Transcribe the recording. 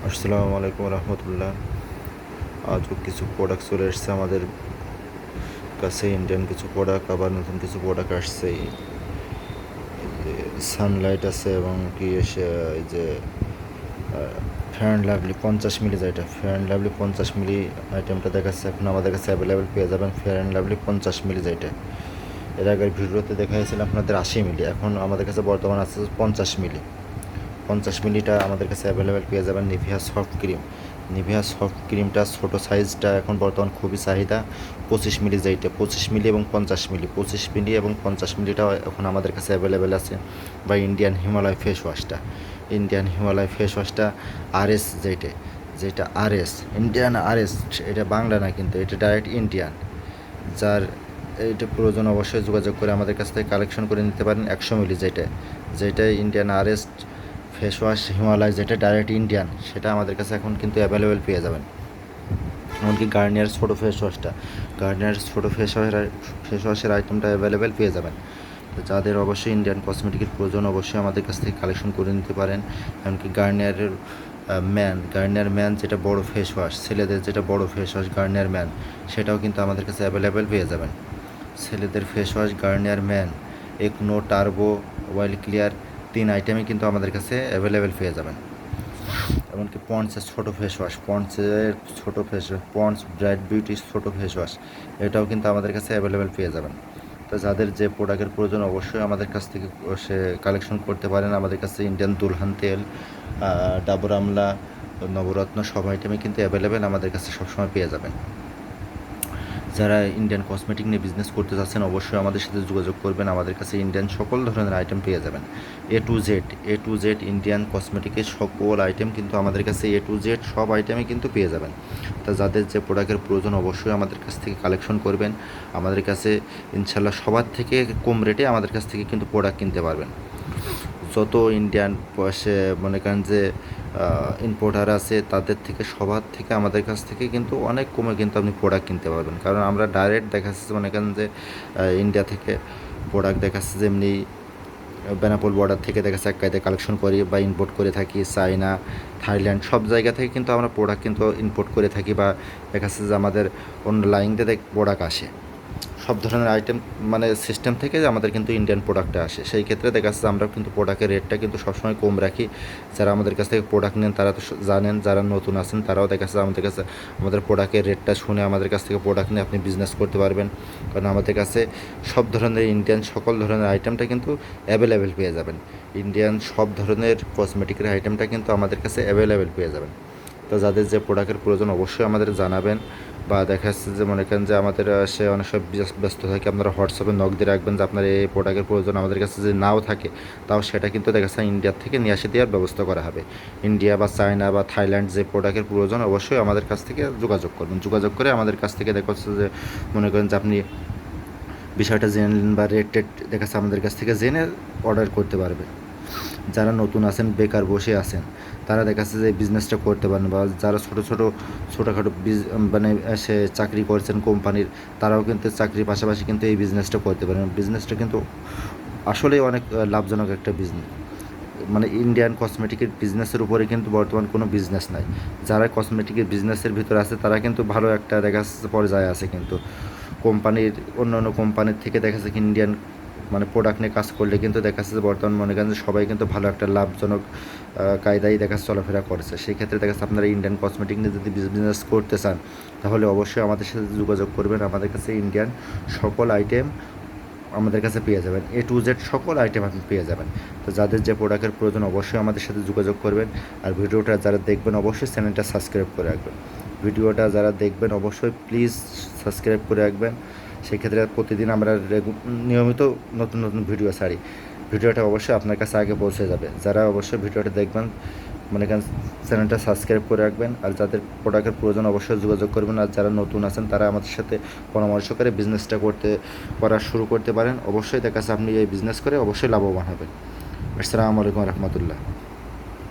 আসসালামু আলাইকুম রহমতুল্লাহ। আজও কিছু প্রোডাক্ট চলে এসছে আমাদের কাছে, ইন্ডিয়ান কিছু প্রোডাক্ট, আবার নতুন কিছু প্রোডাক্ট আসছে। সানলাইট আছে এবং কি এসে এই যে ফেয়ার অ্যান্ড লাভলি 50 মিলি, যেটা ফেয়ার অ্যান্ড লাভলি 50 মিলি আইটেমটা দেখাচ্ছে এখন আমাদের কাছে অ্যাভেলেবেল পেয়ে যাবেন। ফেয়ার অ্যান্ড লাভলি 50 মিলি, যেটা এর আগের ভিডিওতে দেখা হয়েছিল আপনাদের 80 মিলি, এখন আমাদের কাছে বর্তমান আছে 50 মিলি। 50 মিলিটা আমাদের কাছে অ্যাভেলেবেল পেয়ে যাবেন। Nivea soft cream, Nivea soft ক্রিমটা ছোটো সাইজটা এখন বর্তমান খুবই চাহিদা। 25 মিলি, যেইটা 25 মিলি এবং 50 মিলি, 25 মিলি এবং 50 মিলিটাও এখন আমাদের কাছে অ্যাভেলেবেল আছে। বা ইন্ডিয়ান হিমালয় ফেস ওয়াশটা, ইন্ডিয়ান হিমালয় ফেস ওয়াশটা আরএস, যেটা আরএস, ইন্ডিয়ান আরএস, এটা বাংলা না কিন্তু এটা ডাইরেক্ট ইন্ডিয়ান। যার এইটা প্রয়োজন অবশ্যই যোগাযোগ করে আমাদের কাছ থেকে কালেকশন করে নিতে পারেন। 100 মিলি, যেটা Indian RS face wash Himalaya, যেটা ডাইরেক্ট ইন্ডিয়ান, সেটা আমাদের কাছে এখন কিন্তু অ্যাভেলেবেল পেয়ে যাবেন। এমনকি গার্নিয়ার ছোটো ফেস ওয়াশটা, গার্নিয়ার ছোটো ফেস ওয়াশের আইটেমটা অ্যাভেলেবেল পেয়ে যাবেন। তো যাদের অবশ্যই ইন্ডিয়ান কসমেটিকের প্রয়োজন অবশ্যই আমাদের কাছ থেকে কালেকশন করে নিতে পারেন। এমনকি গার্নিয়ার ম্যান যেটা বড় ফেস ওয়াশ, ছেলেদের যেটা বড় ফেস ওয়াশ গার্নিয়ার ম্যান, সেটাও কিন্তু আমাদের কাছে অ্যাভেলেবেল পেয়ে যাবেন। ছেলেদের face wash Garnier man, Acno, turbo, oil clear, 3 আইটেমই কিন্তু আমাদের কাছে অ্যাভেলেবেল পেয়ে যাবেন। এমনকি পন্ডসের ছোটো ফেস ওয়াশ, পন্ডস ব্রাইট বিউটির ছোটো ফেস ওয়াশ, এটাও কিন্তু আমাদের কাছে অ্যাভেলেবেল পেয়ে যাবেন। তো যাদের যে প্রোডাক্টের প্রয়োজন অবশ্যই আমাদের কাছ থেকে সে কালেকশন করতে পারেন। আমাদের কাছে ইন্ডিয়ান দুলহান তেল, ডাবর আমলা, নবরত্ন সব আইটেমই কিন্তু অ্যাভেলেবেল আমাদের কাছে সবসময় পেয়ে যাবেন। যারা ইন্ডিয়ান কসমেটিক নিয়ে বিজনেস করতে চাচ্ছেন অবশ্যই আমাদের সাথে যোগাযোগ করবেন। আমাদের কাছে ইন্ডিয়ান সকল ধরনের আইটেম পেয়ে যাবেন। এ টু জেড ইন্ডিয়ান কসমেটিকের সকল আইটেম কিন্তু আমাদের কাছে A to Z সব আইটেমই কিন্তু পেয়ে যাবেন। তা যাদের যে প্রোডাক্টের প্রয়োজন অবশ্যই আমাদের কাছ থেকে কালেকশন করবেন। আমাদের কাছে ইনশাল্লাহ সবার থেকে কম রেটে আমাদের কাছ থেকে কিন্তু প্রোডাক্ট কিনতে পারবেন। যত ইন্ডিয়ান মনে করেন যে ইম্পোর্টার আছে তাদের থেকে সবার থেকে আমাদের কাছ থেকে কিন্তু অনেক কমে কিন্তু আপনি প্রোডাক্ট কিনতে পারবেন। কারণ আমরা ডাইরেক্ট দেখাচ্ছি মনে করেন যে ইন্ডিয়া থেকে প্রোডাক্ট দেখাচ্ছে, যেমনি বেনাপোল বর্ডার থেকে দেখাচ্ছে এক কায়দায় কালেকশন করি বা ইম্পোর্ট করে থাকি। চায়না, থাইল্যান্ড সব জায়গা থেকে কিন্তু আমরা প্রোডাক্ট কিন্তু ইম্পোর্ট করে থাকি, বা দেখাচ্ছে যে আমাদের অন্য লাইনতে প্রোডাক্ট আসে। সব ধরনের আইটেম মানে সিস্টেম থেকে আমাদের কিন্তু ইন্ডিয়ান প্রোডাক্টটা আসে। সেই ক্ষেত্রে দেখা যাচ্ছে আমরা কিন্তু প্রোডাক্টের রেটটা কিন্তু সবসময় কম রাখি। যারা আমাদের কাছ থেকে প্রোডাক্ট নেন তারা তো জানেন, যারা নতুন আছেন তারাও দেখা যাচ্ছে আমাদের কাছে আমাদের প্রোডাক্টের রেটটা শুনে আমাদের কাছ থেকে প্রোডাক্ট নিয়ে আপনি বিজনেস করতে পারবেন। কারণ আমাদের কাছে সব ধরনের ইন্ডিয়ান সকল ধরনের আইটেমটা কিন্তু অ্যাভেলেবেল পেয়ে যাবেন। ইন্ডিয়ান সব ধরনের কসমেটিকের আইটেমটা কিন্তু আমাদের কাছে অ্যাভেলেবেল পেয়ে যাবেন। তো যাদের যে প্রোডাক্টের প্রয়োজন অবশ্যই আমাদের জানাবেন। বা দেখা যাচ্ছে যে মনে করেন যে আমাদের সে অনেক সব ব্যস্ত থাকে, আপনারা হোয়াটসঅ্যাপে নক দিয়ে রাখবেন যে আপনার এই প্রোডাক্টের প্রয়োজন আমাদের কাছে যদি নাও থাকে তাও সেটা কিন্তু দেখা যাচ্ছে ইন্ডিয়ার থেকে নিয়ে আসে দেওয়ার ব্যবস্থা করা হবে। ইন্ডিয়া বা চায়না বা থাইল্যান্ড যে প্রোডাক্টের প্রয়োজন অবশ্যই আমাদের কাছ থেকে যোগাযোগ করবেন। যোগাযোগ করে আমাদের কাছ থেকে দেখা যাচ্ছে যে মনে করেন যে আপনি বিষয়টা জেনে নিন বা রেট টেট দেখা যাচ্ছে আমাদের কাছ থেকে জেনে অর্ডার করতে পারবেন। যারা নতুন আছেন, বেকার বসে আছেন, তারা দেখা যাচ্ছে যে বিজনেসটা করতে পারেন। বা যারা ছোটোখাটো মানে সে চাকরি করছেন কোম্পানির, তারাও কিন্তু চাকরির পাশাপাশি কিন্তু এই বিজনেসটা করতে পারেন। বিজনেসটা কিন্তু আসলেই অনেক লাভজনক একটা বিজনেস। মানে ইন্ডিয়ান কসমেটিকের বিজনেসের উপরে কিন্তু বর্তমান কোনো বিজনেস নাই। যারা কসমেটিকের বিজনেসের ভিতরে আছে তারা কিন্তু ভালো একটা দেখা যাচ্ছে পর্যায়ে আছে। কিন্তু অন্য কোম্পানির থেকে দেখা যাচ্ছে ইন্ডিয়ান মানে প্রোডাক্ট নিয়ে কাজ করলে কিন্তু দেখা যাচ্ছে যে বর্তমান মনে করেন যে সবাই কিন্তু ভালো একটা লাভজনক কায়দায় দেখা যাচ্ছে চলাফেরা করছে। সেই ক্ষেত্রে দেখা যাচ্ছে আপনারা ইন্ডিয়ান কসমেটিক নিয়ে যদি বিজনেস করতে চান তাহলে অবশ্যই আমাদের সাথে যোগাযোগ করবেন। আমাদের কাছে ইন্ডিয়ান সকল আইটেম আমাদের কাছে পেয়ে যাবেন। A to Z সকল আইটেম আপনি পেয়ে যাবেন। তো যাদের যে প্রোডাক্টের প্রয়োজন অবশ্যই আমাদের সাথে যোগাযোগ করবেন। আর ভিডিওটা যারা দেখবেন অবশ্যই চ্যানেলটা সাবস্ক্রাইব করে রাখবেন। ভিডিওটা যারা দেখবেন অবশ্যই প্লিজ সাবস্ক্রাইব করে রাখবেন। সেক্ষেত্রে প্রতিদিন আমরা নিয়মিত নতুন ভিডিও ছাড়ি। ভিডিওটা অবশ্যই আপনার কাছে আগে পৌঁছে যাবে। যারা অবশ্যই ভিডিওটা দেখবেন মনে করেন চ্যানেলটা সাবস্ক্রাইব করে রাখবেন। আর যাদের প্রোডাক্টের প্রয়োজন অবশ্যই যোগাযোগ করবেন। আর যারা নতুন আছেন তারা আমাদের সাথে পরামর্শ করে বিজনেসটা করা শুরু করতে পারেন। অবশ্যই দেখা যাচ্ছে আপনি এই বিজনেস করে অবশ্যই লাভবান হবেন। আসসালামু আলাইকুম রহমতুল্লাহ।